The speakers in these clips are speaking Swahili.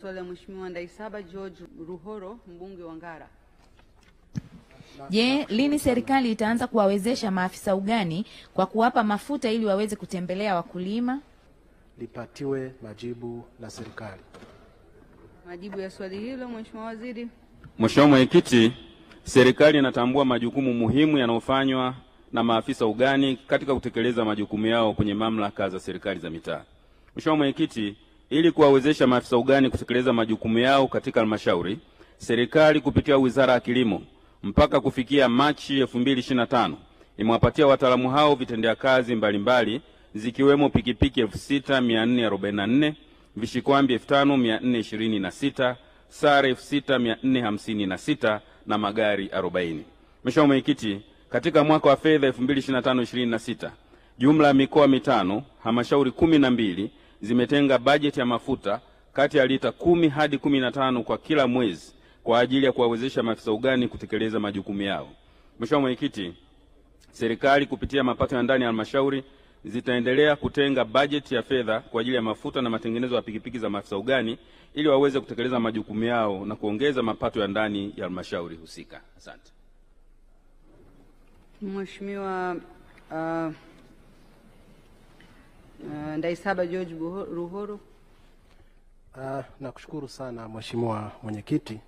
Swali la Mheshimiwa Ndaisaba George Ruhoro, mbunge wa Ngara. Je, lini serikali itaanza kuwawezesha maafisa ugani kwa kuwapa mafuta ili waweze kutembelea wakulima? Lipatiwe majibu na serikali. Majibu ya swali hilo, Mheshimiwa Waziri. Mheshimiwa Mwenyekiti, serikali inatambua majukumu muhimu yanayofanywa na maafisa ugani katika kutekeleza majukumu yao kwenye mamlaka za serikali za mitaa. Mheshimiwa Mwenyekiti, ili kuwawezesha maafisa ugani kutekeleza majukumu yao katika halmashauri, serikali kupitia Wizara ya Kilimo mpaka kufikia Machi 2025 imewapatia wataalamu hao vitendea kazi mbalimbali zikiwemo pikipiki 6444, vishikwambi 5426, sare 6456 na magari 40. Mheshimiwa Mwenyekiti, katika mwaka wa fedha 2025-26 jumla ya mikoa mitano, halmashauri 12 zimetenga bajeti ya mafuta kati ya lita 10 hadi 15 kwa kila mwezi kwa ajili ya kuwawezesha maafisa ugani kutekeleza majukumu yao. Mheshimiwa Mwenyekiti, serikali kupitia mapato ya ndani ya halmashauri zitaendelea kutenga bajeti ya fedha kwa ajili ya mafuta na matengenezo ya pikipiki za maafisa ugani ili waweze kutekeleza majukumu yao na kuongeza mapato ya ndani ya halmashauri husika. Asante. Mheshimiwa Ndaisaba George Ruhoro. Nakushukuru sana Mheshimiwa Mwenyekiti.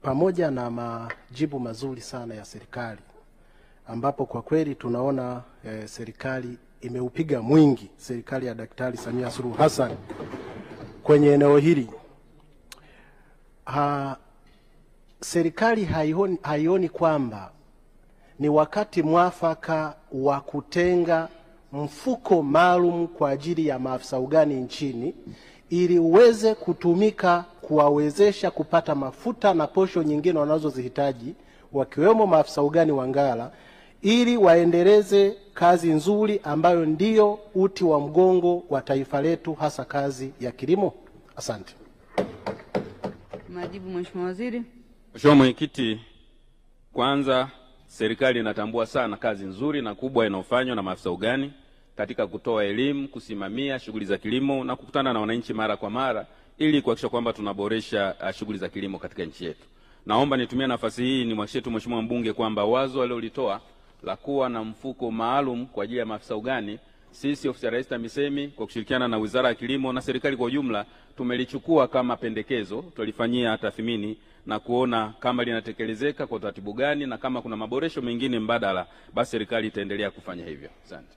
Pamoja na majibu mazuri sana ya serikali, ambapo kwa kweli tunaona serikali imeupiga mwingi, serikali ya Daktari Samia Suluhu Hassan kwenye eneo hili. Serikali haioni kwamba ni wakati mwafaka wa kutenga mfuko maalum kwa ajili ya maafisa ugani nchini ili uweze kutumika kuwawezesha kupata mafuta na posho nyingine wanazozihitaji, wakiwemo maafisa ugani wa Ngara, ili waendeleze kazi nzuri ambayo ndiyo uti wa mgongo wa taifa letu, hasa kazi ya kilimo. Asante. Majibu, Mheshimiwa Waziri. Mheshimiwa Mwenyekiti, kwanza serikali inatambua sana kazi nzuri na kubwa inayofanywa na maafisa ugani katika kutoa elimu, kusimamia shughuli za kilimo na kukutana na wananchi mara kwa mara ili kuhakikisha kwamba tunaboresha shughuli za kilimo katika nchi yetu. Naomba nitumie nafasi hii nimwahakikishie tu Mheshimiwa mbunge kwamba wazo alilolitoa la kuwa na mfuko maalum kwa ajili ya maafisa ugani, sisi ofisi ya Rais TAMISEMI kwa kushirikiana na Wizara ya Kilimo na serikali kwa ujumla tumelichukua kama pendekezo, tulifanyia tathmini na kuona kama linatekelezeka kwa taratibu gani, na kama kuna maboresho mengine mbadala basi serikali itaendelea kufanya hivyo. Asante.